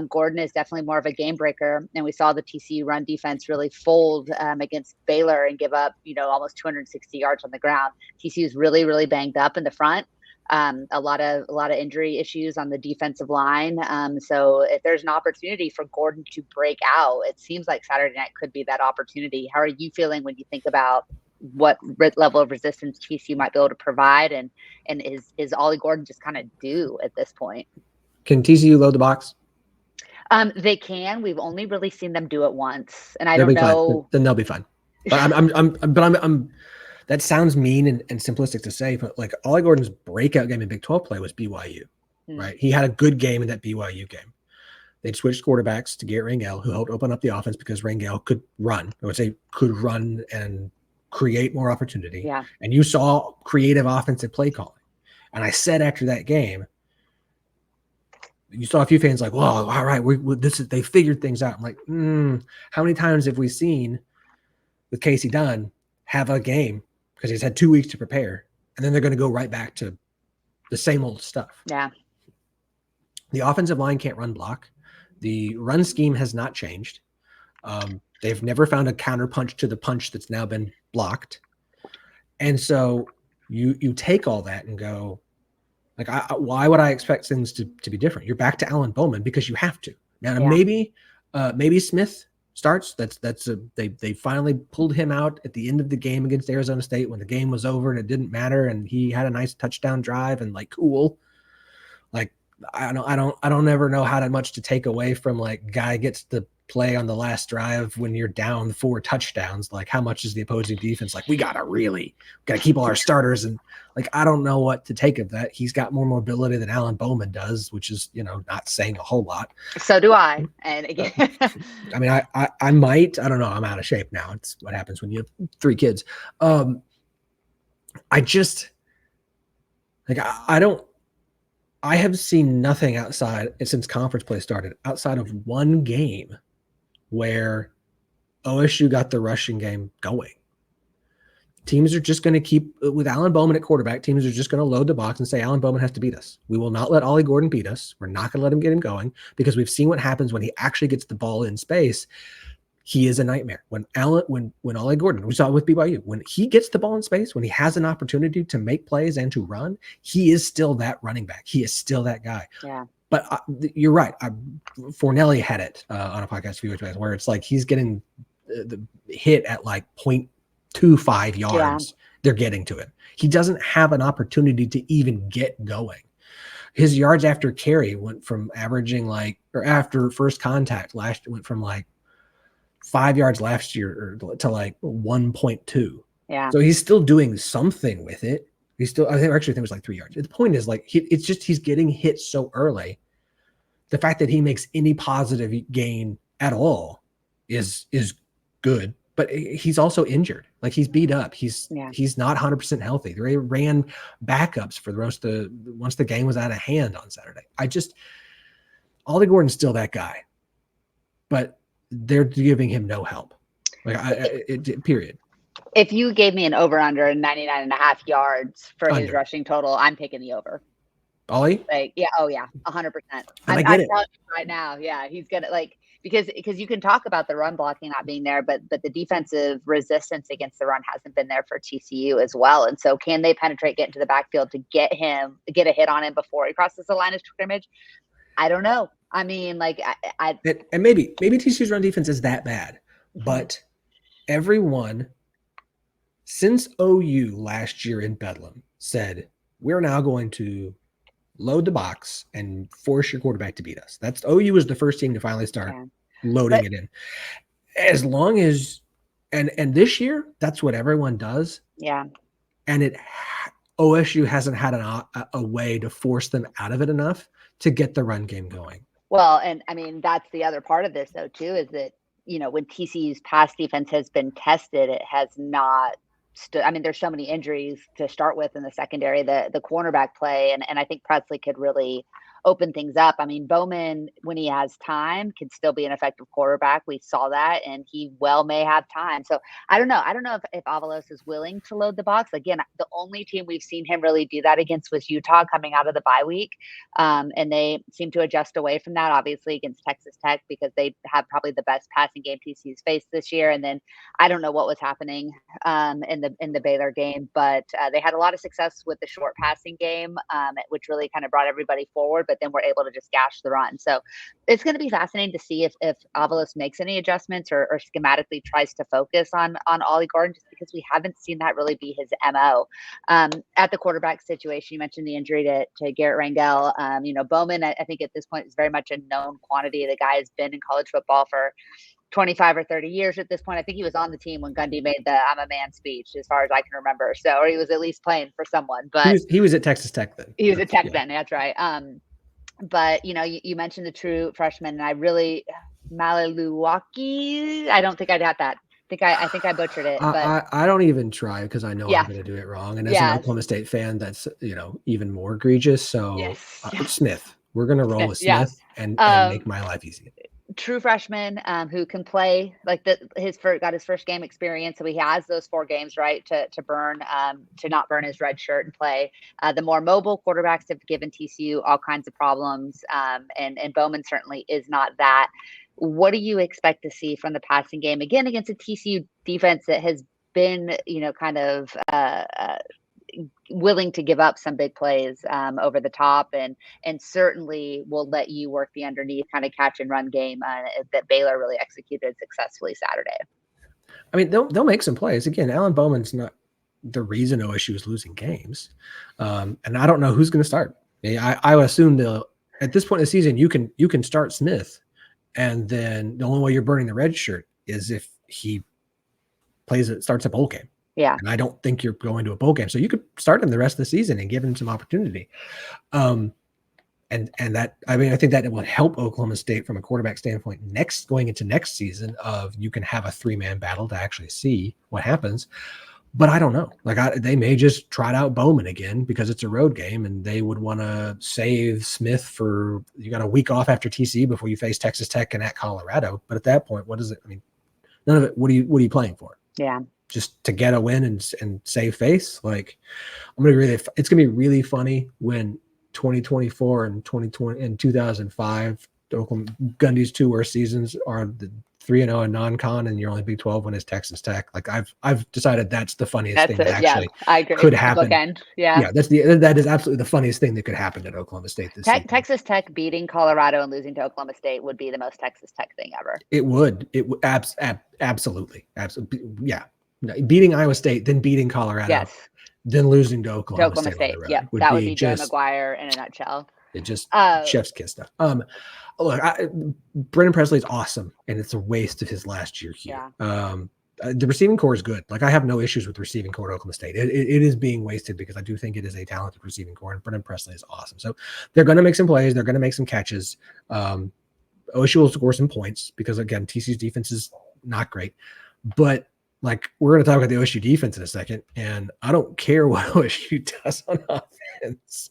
Gordon is definitely more of a game breaker. And we saw the TCU run defense really fold against Baylor and give up, almost 260 yards on the ground. TCU is really, really banged up in the front. A lot of injury issues on the defensive line. So if there's an opportunity for Gordon to break out, it seems like Saturday night could be that opportunity. How are you feeling when you think about what level of resistance TCU might be able to provide, and is Ollie Gordon just kind of due at this point? Can TCU load the box? They can. We've only really seen them do it once, and they'll don't know. Then they'll be fine. But I'm that sounds mean and simplistic to say, but Ollie Gordon's breakout game in Big 12 play was BYU, right? He had a good game in that BYU game. They'd switched quarterbacks to Garrett Rangel, who helped open up the offense because Rangel could run. I would say could run and create more opportunity. Yeah. And you saw creative offensive play calling. And I said after that game, you saw a few fans well, all right, they figured things out. I'm like, how many times have we seen with Casey Dunn have a game because he's had 2 weeks to prepare, and then they're going to go right back to the same old stuff? Yeah. The offensive line can't run block. The run scheme has not changed. They've never found a counterpunch to the punch that's now been blocked. And so you take all that and go, like, why would I expect things to be different? You're back to Alan Bowman because you have to. Now, maybe Smith starts. They finally pulled him out at the end of the game against Arizona State when the game was over and it didn't matter, and he had a nice touchdown drive and like cool. Like I don't ever know how much to take away from like guy gets the play on the last drive when you're down 4 touchdowns. Like how much is the opposing defense like we gotta keep all our starters, and like I don't know what to take of that. He's got more mobility than Alan Bowman does, which is not saying a whole lot. So do I. And again, I mean I might, I don't know, I'm out of shape now. It's what happens when you have 3 kids. I just like I have seen nothing outside since conference play started outside of one game where OSU got the rushing game going. Teams are just going to keep, with Alan Bowman at quarterback, teams are just going to load the box and say, Alan Bowman has to beat us. We will not let Ollie Gordon beat us. We're not going to let him get him going because we've seen what happens when he actually gets the ball in space. He is a nightmare. When Ollie Gordon, we saw it with BYU, when he gets the ball in space, when he has an opportunity to make plays and to run, he is still that running back. He is still that guy. Yeah. But you're right. Fornelli had it on a podcast a few weeks back where it's like he's getting the hit at like 0.25 yards. Yeah. They're getting to it. He doesn't have an opportunity to even get going. His yards after carry went from averaging after first contact went from 5 yards last year to 1.2. Yeah. So he's still doing something with it. I think it was 3 yards. The point is it's just he's getting hit so early. The fact that he makes any positive gain at all is good, but he's also injured. Like he's beat up. He's not 100% healthy. They ran backups for once the game was out of hand on Saturday. Ollie Gordon's still that guy, but they're giving him no help. Period. If you gave me an over under 99.5 yards for his rushing total, I'm picking the over. Ollie? 100%. I get it right now. Yeah, he's gonna because you can talk about the run blocking not being there, but the defensive resistance against the run hasn't been there for TCU as well. And so, can they penetrate, get into the backfield to get a hit on him before he crosses the line of scrimmage? I don't know. I mean, and maybe TCU's run defense is that bad, but everyone since OU last year in Bedlam said we're now going to load the box and force your quarterback to beat us. That's OU was the first team to finally start loading it in. As long as and this year, that's what everyone does. Yeah, and OSU hasn't had a way to force them out of it enough to get the run game going. Well, and I mean, that's the other part of this, though, too, is that, when TCU's pass defense has been tested, it has not stood. I mean, there's so many injuries to start with in the secondary, the cornerback play. And I think Presley could really open things up. I mean, Bowman, when he has time, can still be an effective quarterback. We saw that, and he may have time. So I don't know. I don't know if Avalos is willing to load the box. Again, the only team we've seen him really do that against was Utah coming out of the bye week. And they seem to adjust away from that, obviously, against Texas Tech, because they have probably the best passing game TCU's faced this year. And then I don't know what was happening in the Baylor game, but they had a lot of success with the short passing game, which really kind of brought everybody forward. But then we're able to just gash the run. So it's going to be fascinating to see if Avalos makes any adjustments or schematically tries to focus on Ollie Gordon, just because we haven't seen that really be his MO. At the quarterback situation, you mentioned the injury to Garrett Rangel. Bowman, I think at this point is very much a known quantity. The guy has been in college football for 25 or 30 years at this point. I think he was on the team when Gundy made the "I'm a man" speech, as far as I can remember. So, or he was at least playing for someone. But he was at Texas Tech then. He was at Tech then. That's right. But you mentioned the true freshman, and I really Maliluwaki. I don't think I got that. I think I butchered it. But I don't even try because I know I'm going to do it wrong. And as an Oklahoma State fan, that's even more egregious. So Smith, we're going to roll with Smith and make my life easy. true freshman who can play like got his first game experience. So he has those 4 games, right, to not burn his red shirt and play. The more mobile quarterbacks have given TCU all kinds of problems. And Bowman certainly is not that. What do you expect to see from the passing game again against a TCU defense that has been, kind of willing to give up some big plays over the top and certainly will let you work the underneath kind of catch and run game that Baylor really executed successfully Saturday? I mean, they'll make some plays. Again, Alan Bowman's not the reason OSU is losing games. And I don't know who's going to start. I would assume at this point in the season, you can start Smith. And then the only way you're burning the red shirt is if he starts a bowl game. Yeah. And I don't think you're going to a bowl game. So you could start him the rest of the season and give him some opportunity. And that, I mean, I think that it will help Oklahoma State from a quarterback standpoint going into next season of you can have a 3-man battle to actually see what happens. But I don't know. They may just trot out Bowman again because it's a road game and they would want to save Smith for, you got a week off after TCU before you face Texas Tech and at Colorado. But at that point, what is it? I mean, none of it. What are you playing for? Yeah. Just to get a win and save face. It's going to be really funny when 2024 and 2020 and 2005, Oklahoma Gundy's 2 worst seasons are the 3-0 in non-con, and your only Big 12 win is Texas Tech. I've decided that's the funniest thing that actually I agree. Could happen. Yeah, that is absolutely the funniest thing that could happen at Oklahoma State this season. Texas Tech beating Colorado and losing to Oklahoma State would be the most Texas Tech thing ever. It would. Absolutely. Yeah. Beating Iowa State, then beating Colorado, yes, then losing to Oklahoma State. Yeah, that would be Joe McGuire in a nutshell. It just chef's kiss stuff. Look, Brennan Presley is awesome, and it's a waste of his last year here. Yeah. The receiving core is good. I have no issues with the receiving core at Oklahoma State. It is being wasted because I do think it is a talented receiving core, and Brennan Presley is awesome. So they're going to make some plays. They're going to make some catches. OSU will score some points because, again, TCU's defense is not great. But we're going to talk about the OSU defense in a second, and I don't care what OSU does on offense.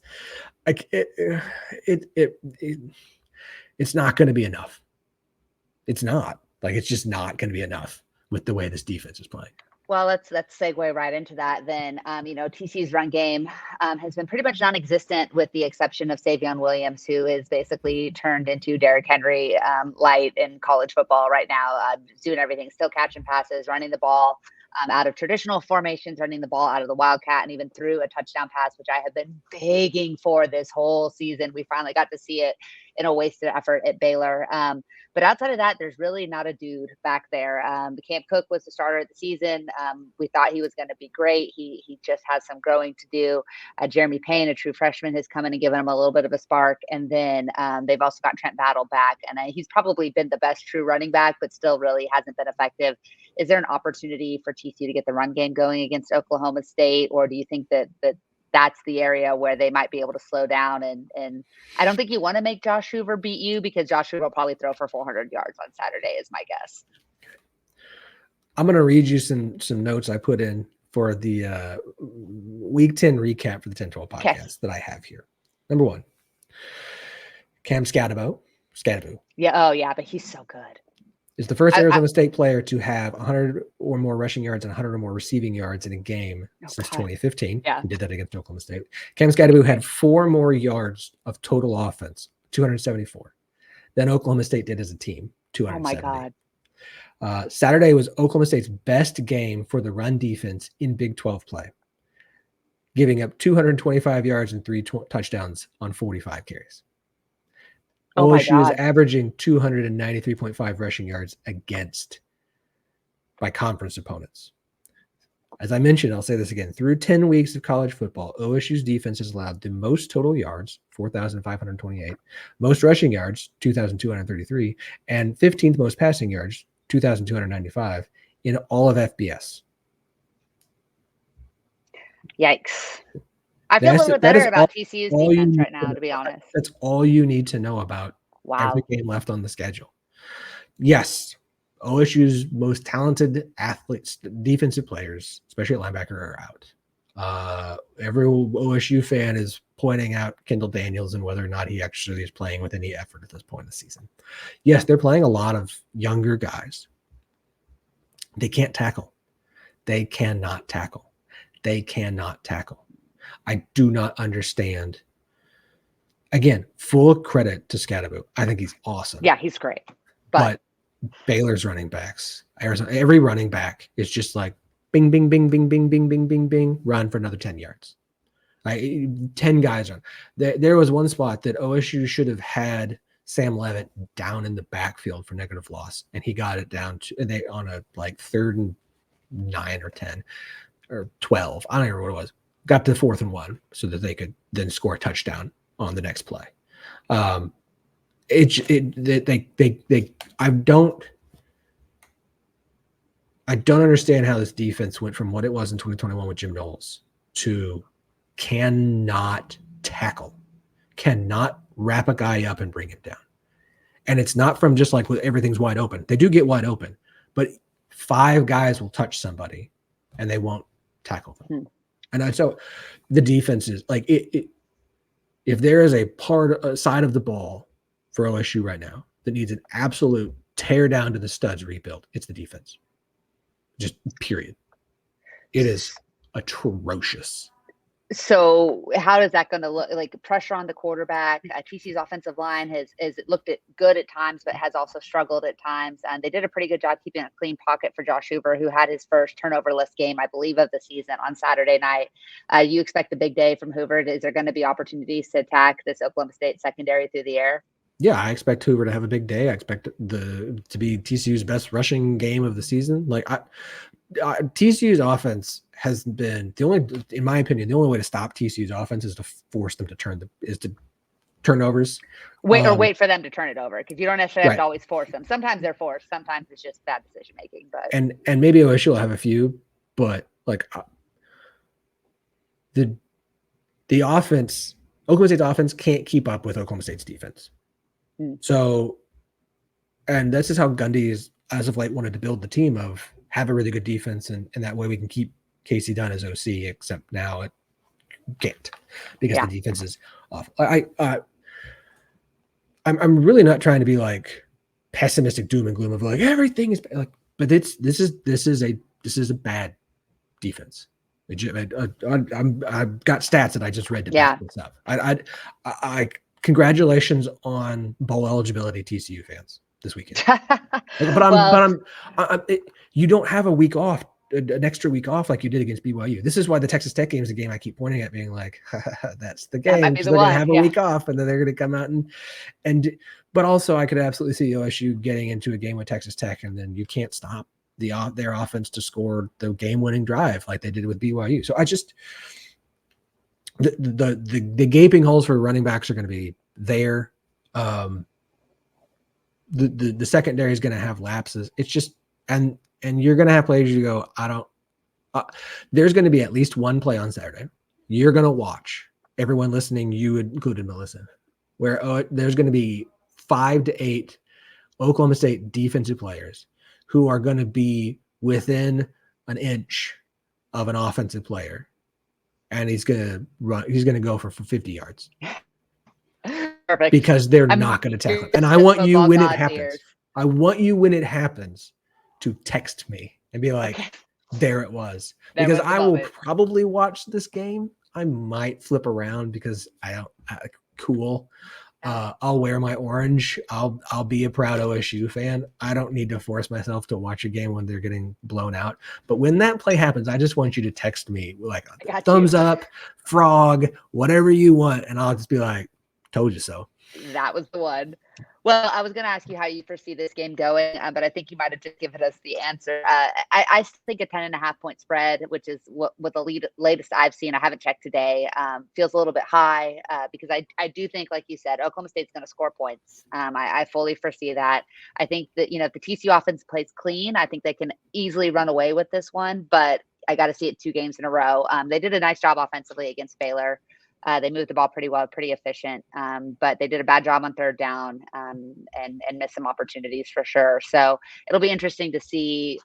It's not going to be enough. It's not. It's just not going to be enough with the way this defense is playing. Well, let's segue right into that then. TCU's run game has been pretty much non-existent with the exception of Savion Williams, who is basically turned into Derrick Henry light in college football right now, doing everything, still catching passes, running the ball out of traditional formations, running the ball out of the Wildcat, and even threw a touchdown pass, which I have been begging for this whole season. We finally got to see it in a wasted effort at Baylor. But outside of that, there's really not a dude back there. Cam Cook was the starter of the season. We thought he was going to be great. He just has some growing to do. Jeremy Payne, a true freshman, has come in and given him a little bit of a spark. And then they've also got Trent Battle back. And he's probably been the best true running back, but still really hasn't been effective. Is there an opportunity for TCU to get the run game going against Oklahoma State? Or do you think that that's the area where they might be able to slow down? And I don't think you want to make Josh Hoover beat you because Josh Hoover will probably throw for 400 yards on Saturday is my guess. I'm going to read you some notes I put in for the Week 10 recap for the 1012 podcast that I have here. Number 1, Cam Scadaboo. Yeah. Oh, yeah. But he's so good. Is the first Arizona State player to have 100 or more rushing yards and 100 or more receiving yards in a game since 2015. Yeah. He did that against Oklahoma State. Cam Scadaboo had 4 more yards of total offense, 274, than Oklahoma State did as a team, 270. Oh, my God. Saturday was Oklahoma State's best game for the run defense in Big 12 play, giving up 225 yards and 3 touchdowns on 45 carries. OSU is averaging 293.5 rushing yards by conference opponents. As I mentioned, I'll say this again. Through 10 weeks of college football, OSU's defense has allowed the most total yards, 4,528, most rushing yards, 2,233, and 15th most passing yards, 2,295, in all of FBS. Yikes. I feel a little bit better about TCU's defense right now, to be honest. That's all you need to know about every game left on the schedule. Yes, OSU's most talented athletes, defensive players, especially at linebacker, are out. Every OSU fan is pointing out Kendall Daniels and whether or not he actually is playing with any effort at this point in the season. Yes, they're playing a lot of younger guys. They can't tackle. They cannot tackle. They cannot tackle. I do not understand. Again, full credit to Scadaboo. I think he's awesome. Yeah, he's great. But Baylor's running backs, Arizona, every running back is just like bing, bing, bing, bing, bing, bing, bing, bing, bing, run for another 10 yards. 10 guys run. There was one spot that OSU should have had Sam Levitt down in the backfield for negative loss, and he got it down to they on a like 3rd and 9 or 10 or 12. I don't remember what it was. Got to 4th and 1 so that they could then score a touchdown on the next play. I don't understand how this defense went from what it was in 2021 with Jim Knowles to cannot tackle, cannot wrap a guy up and bring him down. And it's not from just like everything's wide open. They do get wide open, but 5 guys will touch somebody and they won't tackle them. And so the defense is like if there is a side of the ball for OSU right now that needs an absolute tear down to the studs rebuild, it's the defense. Just period. It is atrocious. So how is that going to look? Like pressure on the quarterback? TCU's offensive line has looked good at times, but has also struggled at times. And they did a pretty good job keeping a clean pocket for Josh Hoover, who had his first turnover-less game, I believe, of the season on Saturday night. You expect a big day from Hoover. Is there going to be opportunities to attack this Oklahoma State secondary through the air? Yeah, I expect Hoover to have a big day. I expect to be TCU's best rushing game of the season. Like TCU's offense has been in my opinion, the only way to stop TCU's offense is to force them to turnovers. Wait for them to turn it over, because you don't necessarily have to always force them. Sometimes they're forced. Sometimes it's just bad decision making. But and maybe OSU will have a few, but like the offense, Oklahoma State's offense can't keep up with Oklahoma State's defense. So, and this is how Gundy is, as of late, wanted to build the team of have a really good defense, and that way we can keep Casey Dunn as OC, except now it can't because the defense is off. I'm really not trying to be like pessimistic doom and gloom of like everything is like, but this is a bad defense. I've got stats that I just read to back this up. I congratulations on bowl eligibility, TCU fans, this weekend. You don't have a week off, an extra week off like you did against BYU. This is why the Texas Tech game is the game I keep pointing at, being like, that's the game. They're going to have a week off, and then they're going to come out but also I could absolutely see OSU getting into a game with Texas Tech, and then you can't stop their offense to score the game-winning drive like they did with BYU. So I just the gaping holes for running backs are going to be there. The secondary is going to have lapses. It's just and you're going to have players you go, there's going to be at least one play on Saturday you're going to watch, everyone listening, you included, Melissa, where there's going to be 5 to 8 Oklahoma State defensive players who are going to be within an inch of an offensive player, and he's going to go for 50 yards. Perfect. Because they're not going to tackle him. And I want you when it happens. I want you when it happens to text me and be like, there it was. Because I will probably watch this game. I might flip around because cool. I'll wear my orange. I'll be a proud OSU fan. I don't need to force myself to watch a game when they're getting blown out. But when that play happens, I just want you to text me like thumbs up, frog, whatever you want. And I'll just be like, told you so. That was the one. Well, I was going to ask you how you foresee this game going, but I think you might have just given us the answer. I think a 10.5-point spread, which is what the latest I've seen, I haven't checked today, feels a little bit high because I do think, like you said, Oklahoma State's going to score points. I fully foresee that. I think that, if the TCU offense plays clean, I think they can easily run away with this one, but I got to see it 2 games in a row. They did a nice job offensively against Baylor. They moved the ball pretty well, pretty efficient, but they did a bad job on 3rd down and missed some opportunities for sure. So it'll be interesting to see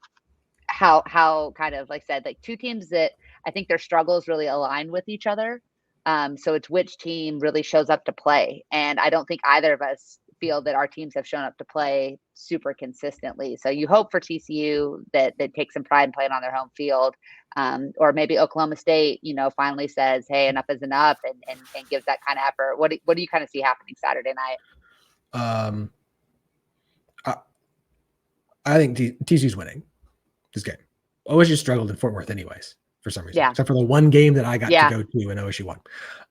how kind of, like I said, like two teams that I think their struggles really align with each other. So it's which team really shows up to play. And I don't think either of us feel that our teams have shown up to play super consistently. So you hope for TCU that takes some pride in playing on their home field. Or maybe Oklahoma State, finally says, hey, enough is enough, and gives that kind of effort. What do you kind of see happening Saturday night? I think TCU's winning this game. OSU struggled in Fort Worth anyways, for some reason, except for the one game that I got to go to and OSU won.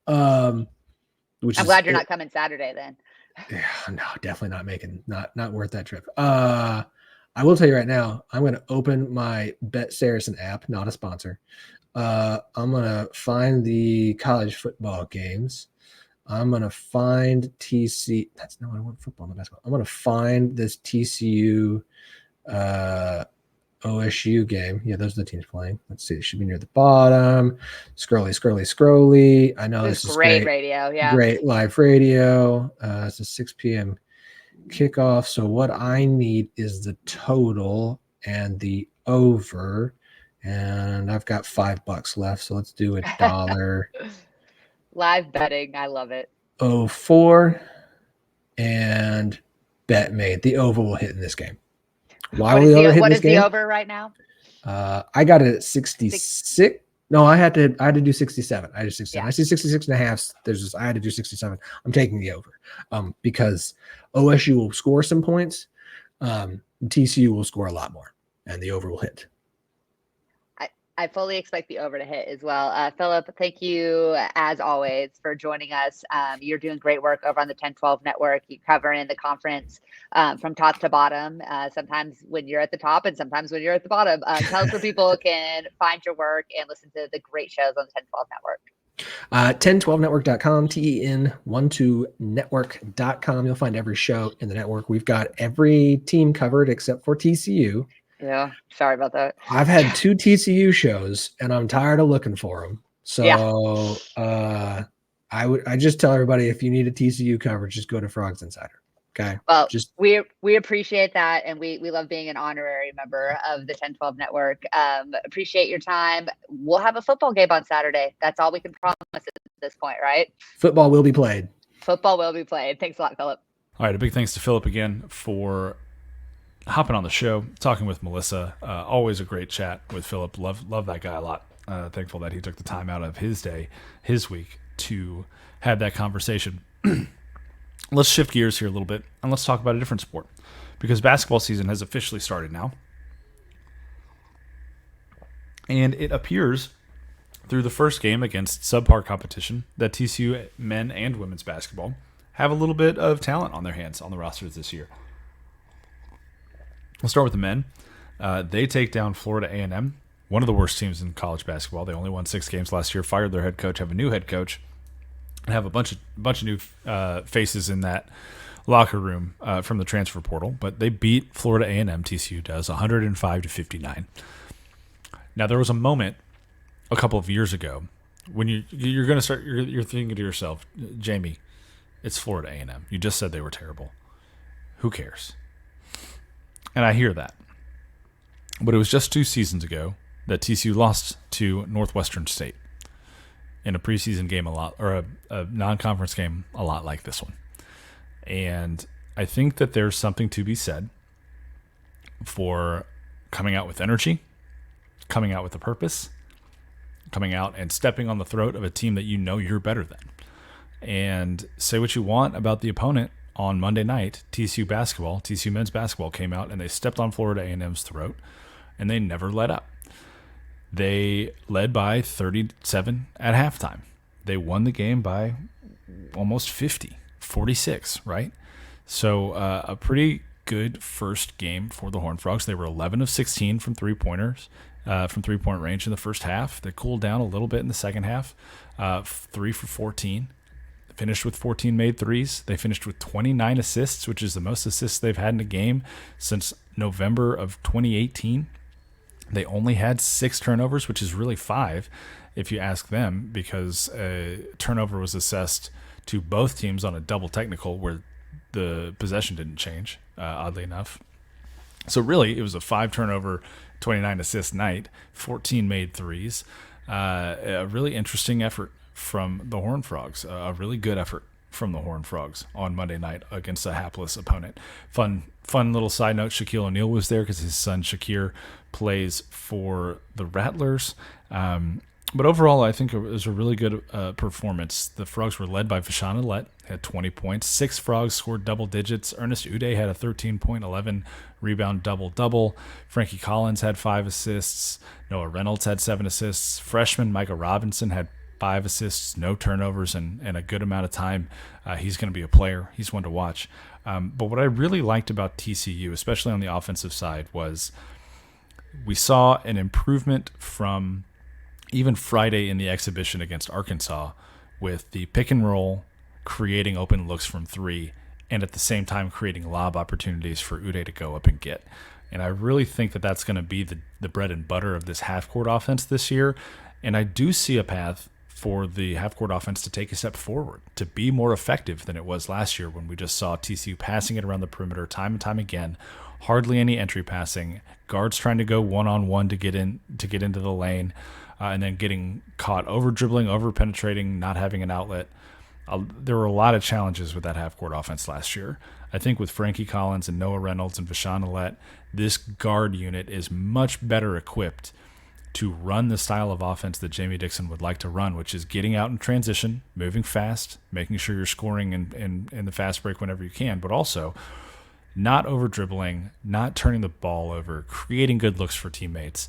I'm glad you're not coming Saturday then. Yeah, no, definitely not worth that trip. I will tell you right now, I'm going to open my Bet Saracen app, not a sponsor. I'm going to find the college football games. I'm going to find TC. That's not what I want, football, not basketball. I'm going to find this TCU OSU game. Yeah, those are the teams playing. Let's see. It should be near the bottom. Scrolly. I know this is great radio. Yeah. Great live radio. It's a 6 p.m. kickoff. So what I need is the total and the over. And I've got $5 left. So let's do $1. Live betting. I love it. 04 and bet made. The over will hit in this game. Why will the over hit in this game? What is the over right now? I got it at 66. No, I had to do 67. I did 67. Yeah. I see 66 and a half. I had to do 67. I'm taking the over because OSU will score some points. TCU will score a lot more, and the over will hit. I fully expect the over to hit as well. Phillip, thank you as always for joining us. You're doing great work over on the 1012 Network. You cover in the conference from top to bottom, sometimes when you're at the top and sometimes when you're at the bottom. Tell us where people can find your work and listen to the great shows on the 1012 Network. 1012network.com, TEN12network.com. You'll find every show in the network. We've got every team covered except for TCU. Yeah, sorry about that. I've had 2 TCU shows, and I'm tired of looking for them. So I just tell everybody, if you need a TCU coverage, just go to Frogs Insider. Okay. Well, we appreciate that, and we love being an honorary member of the 1012 Network. Appreciate your time. We'll have a football game on Saturday. That's all we can promise at this point, right? Football will be played. Thanks a lot, Phillip. All right, a big thanks to Phillip again for hopping on the show, talking with Melissa. Always a great chat with Phillip. Love that guy a lot. Thankful that he took the time out of his day, his week, to have that conversation. Let's shift gears here a little bit, and let's talk about a different sport, because basketball season has officially started now. And it appears through the first game against subpar competition that TCU men and women's basketball have a little bit of talent on their hands on the rosters this year. We'll start with the men. They take down Florida A&M, one of the worst teams in college basketball. They only won 6 games last year, fired their head coach, have a new head coach, and have a bunch of new faces in that locker room from the transfer portal. But they beat Florida A&M, TCU does, 105-59. Now, there was a moment a couple of years ago when you're going to start, you're thinking to yourself, Jamie, it's Florida A&M. You just said they were terrible. Who cares? And I hear that. But it was just 2 seasons ago that TCU lost to Northwestern State in a preseason game a non-conference game a lot like this one. And I think that there's something to be said for coming out with energy, coming out with a purpose, coming out and stepping on the throat of a team that you know you're better than. And say what you want about the opponent. On Monday night, TCU men's basketball came out and they stepped on Florida A&M's throat, and they never let up. They led by 37 at halftime. They won the game by almost 50, 46, right? So a pretty good first game for the Horned Frogs. They were 11 of 16 from three-pointers, from three-point range in the first half. They cooled down a little bit in the second half, 3 for 14. Finished with 14 made threes. They finished with 29 assists, which is the most assists they've had in a game since November of 2018. They only had 6 turnovers, which is really 5 if you ask them, because a turnover was assessed to both teams on a double technical where the possession didn't change, oddly enough. So really, it was a 5-turnover, 29 assist night, 14 made threes. A really interesting effort from the Horned Frogs, a really good effort from the Horned Frogs on Monday night against a hapless opponent. Fun little side note, Shaquille O'Neal was there because his son Shakir plays for the Rattlers. But overall, I think it was a really good performance. The Frogs were led by Vishawn Alette, had 20 points. 6 Frogs scored double digits. Ernest Uday had a 13-point, 11-rebound double-double. Frankie Collins had 5 assists. Noah Reynolds had 7 assists. Freshman Micah Robinson had 5 assists, no turnovers, and a good amount of time. He's going to be a player. He's one to watch. But what I really liked about TCU, especially on the offensive side, was we saw an improvement from even Friday in the exhibition against Arkansas with the pick and roll, creating open looks from 3, and at the same time creating lob opportunities for Uday to go up and get. And I really think that that's going to be the bread and butter of this half-court offense this year. And I do see a path for the half-court offense to take a step forward, to be more effective than it was last year when we just saw TCU passing it around the perimeter time and time again, hardly any entry passing, guards trying to go one-on-one to get into the lane, and then getting caught over-dribbling, over-penetrating, not having an outlet. There were a lot of challenges with that half-court offense last year. I think with Frankie Collins and Noah Reynolds and Vishawn Alette, this guard unit is much better equipped to run the style of offense that Jamie Dixon would like to run, which is getting out in transition, moving fast, making sure you're scoring in the fast break whenever you can, but also not over-dribbling, not turning the ball over, creating good looks for teammates.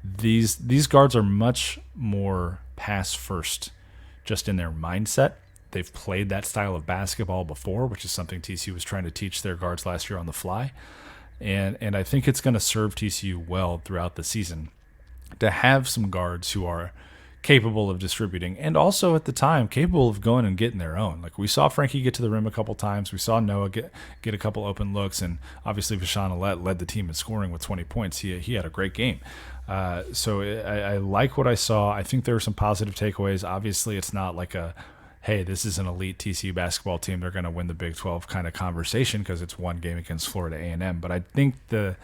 These guards are much more pass first just in their mindset. They've played that style of basketball before, which is something TCU was trying to teach their guards last year on the fly. And I think it's going to serve TCU well throughout the season to have some guards who are capable of distributing and also at the time capable of going and getting their own. Like we saw Frankie get to the rim a couple times. We saw Noah get a couple open looks, and obviously Vishawn Alette led the team in scoring with 20 points. He had a great game. So I like what I saw. I think there are some positive takeaways. Obviously, it's not like hey, this is an elite TCU basketball team, they're going to win the Big 12 kind of conversation because it's one game against Florida A&M. But I think the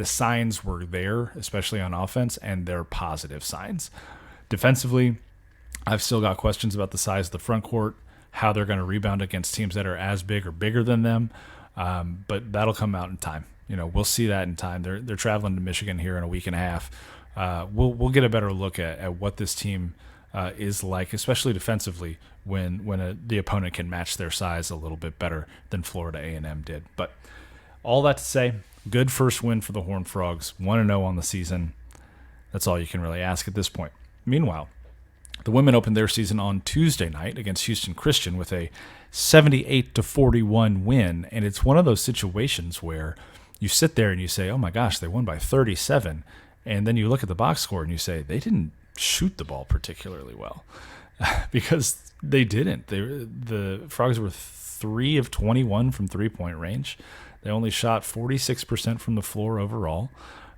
signs were there, especially on offense, and they're positive signs. Defensively, I've still got questions about the size of the front court, how they're going to rebound against teams that are as big or bigger than them. But that'll come out in time. We'll see that in time. They're traveling to Michigan here in a week and a half. We'll get a better look at what this team is like, especially defensively, when the opponent can match their size a little bit better than Florida A&M did. But all that to say, good first win for the Horned Frogs, 1-0 on the season. That's all you can really ask at this point. Meanwhile, the women opened their season on Tuesday night against Houston Christian with a 78-41 win, and it's one of those situations where you sit there and you say, oh my gosh, they won by 37, and then you look at the box score and you say, they didn't shoot the ball particularly well because they didn't. The Frogs were 3 of 21 from three-point range. They only shot 46% from the floor overall.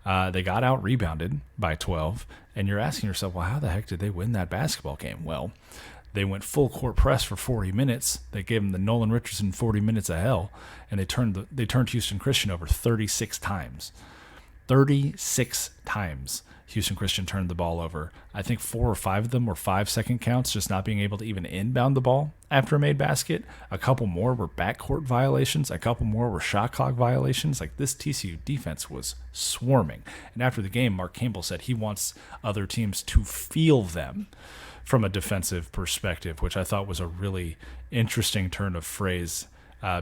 They got out-rebounded by 12, and you're asking yourself, well, how the heck did they win that basketball game? Well, they went full-court press for 40 minutes. They gave them the Nolan Richardson 40 minutes of hell, and they turned Houston Christian over 36 times. 36 times Houston Christian turned the ball over. I think 4 or 5 of them were 5-second counts, just not being able to even inbound the ball after a made basket. A couple more were backcourt violations. A couple more were shot clock violations. Like, this TCU defense was swarming. And after the game, Mark Campbell said he wants other teams to feel them from a defensive perspective, which I thought was a really interesting turn of phrase.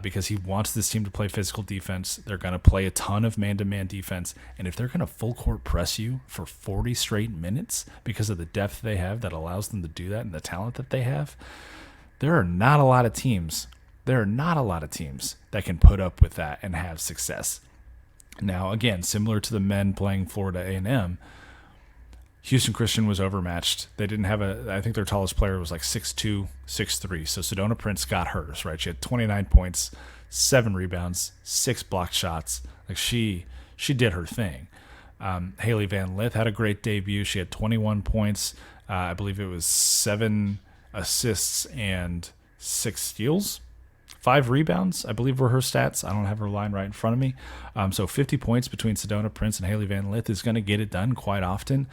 Because he wants this team to play physical defense. They're going to play a ton of man-to-man defense. And if they're going to full-court press you for 40 straight minutes because of the depth they have that allows them to do that and the talent that they have, there are not a lot of teams that can put up with that and have success. Now, again, similar to the men playing Florida A&M, Houston Christian was overmatched. They didn't have I think their tallest player was like 6'2", 6'3". So Sedona Prince got hers, right? She had 29 points, 7 rebounds, 6 blocked shots. Like, she did her thing. Haley Van Lith had a great debut. She had 21 points. I believe it was 7 assists and 6 steals. 5 rebounds, I believe, were her stats. I don't have her line right in front of me. So 50 points between Sedona Prince and Haley Van Lith is going to get it done quite often.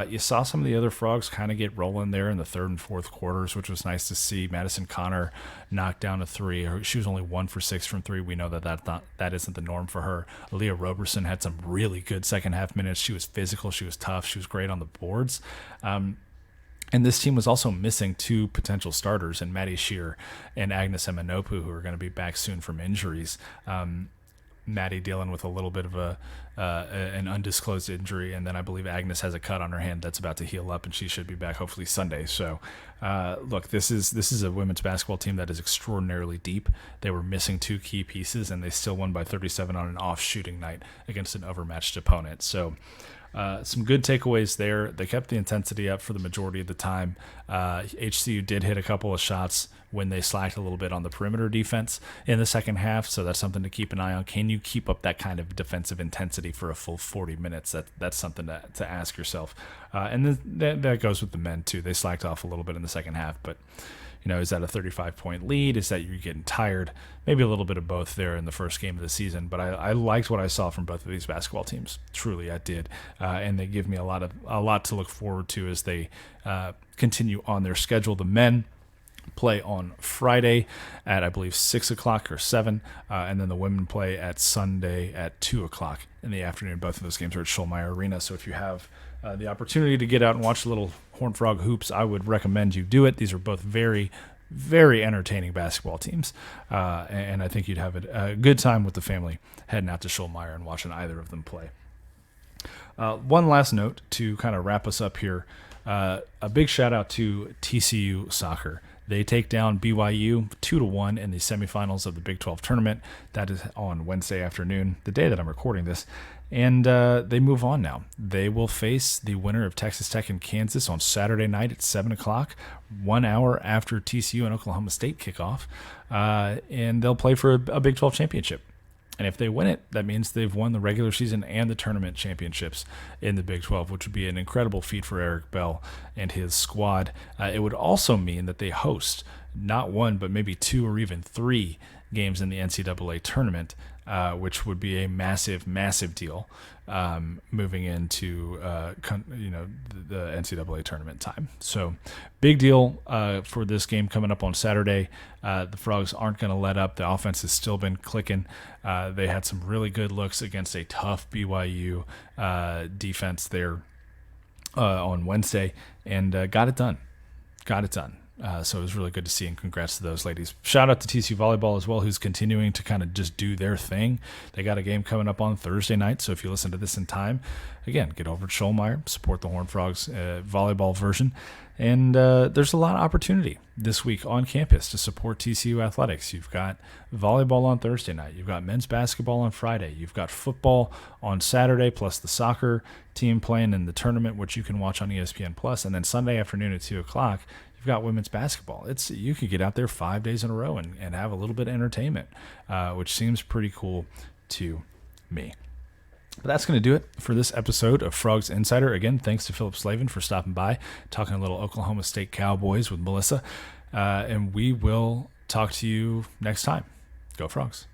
You saw some of the other Frogs kind of get rolling there in the third and fourth quarters, which was nice to see. Madison Connor knocked down a 3. She was only 1 for 6 from 3. We know that isn't the norm for her. Aaliyah Roberson had some really good second half minutes. She was physical. She was tough. She was great on the boards. And this team was also missing 2 potential starters, and Maddie Shear and Agnes Emanopu, who are going to be back soon from injuries. Maddie dealing with a little bit of an undisclosed injury, and then I believe Agnes has a cut on her hand that's about to heal up, and she should be back hopefully Sunday. So, look, this is a women's basketball team that is extraordinarily deep. They were missing 2 key pieces, and they still won by 37 on an off shooting night against an overmatched opponent. So, some good takeaways there. They kept the intensity up for the majority of the time. HCU did hit a couple of shots when they slacked a little bit on the perimeter defense in the second half, so that's something to keep an eye on. Can you keep up that kind of defensive intensity for a full 40 minutes? That's something to ask yourself. And then that goes with the men, too. They slacked off a little bit in the second half, but is that a 35-point lead? Is that you're getting tired? Maybe a little bit of both there in the first game of the season. But I liked what I saw from both of these basketball teams. Truly, I did. And they give me a lot to look forward to as they continue on their schedule. The men play on Friday at, I believe, 6 o'clock or 7. And then the women play at Sunday at 2 o'clock in the afternoon. Both of those games are at Schulmeyer Arena. So if you have the opportunity to get out and watch a little Horned Frog hoops, I would recommend you do it. These are both very, very entertaining basketball teams, and I think you'd have a good time with the family heading out to Schulmeyer and watching either of them play. One last note to kind of wrap us up here. A big shout out to TCU soccer. They take down BYU 2-1 in the semifinals of the Big 12 tournament. That is on Wednesday afternoon, the day that I'm recording this. And they move on now. They will face the winner of Texas Tech and Kansas on Saturday night at 7 o'clock, 1 hour after TCU and Oklahoma State kickoff. And they'll play for a Big 12 championship. And if they win it, that means they've won the regular season and the tournament championships in the Big 12, which would be an incredible feat for Eric Bell and his squad. It would also mean that they host not 1, but maybe 2 or even 3 games in the NCAA tournament, which would be a massive, massive deal moving into the NCAA tournament time. So big deal for this game coming up on Saturday. The Frogs aren't going to let up. The offense has still been clicking. They had some really good looks against a tough BYU defense there on Wednesday and got it done. So it was really good to see, and congrats to those ladies. Shout out to TCU Volleyball as well, who's continuing to kind of just do their thing. They got a game coming up on Thursday night, so if you listen to this in time, again, get over to Schulmeyer, support the Horned Frogs volleyball version. And there's a lot of opportunity this week on campus to support TCU athletics. You've got volleyball on Thursday night. You've got men's basketball on Friday. You've got football on Saturday, plus the soccer team playing in the tournament, which you can watch on ESPN+. And then Sunday afternoon at 2 o'clock, you've got women's basketball. You could get out there 5 days in a row and have a little bit of entertainment, which seems pretty cool to me. But that's going to do it for this episode of Frogs Insider. Again, thanks to Phillip Slavin for stopping by, talking a little Oklahoma State Cowboys with Melissa. And we will talk to you next time. Go Frogs.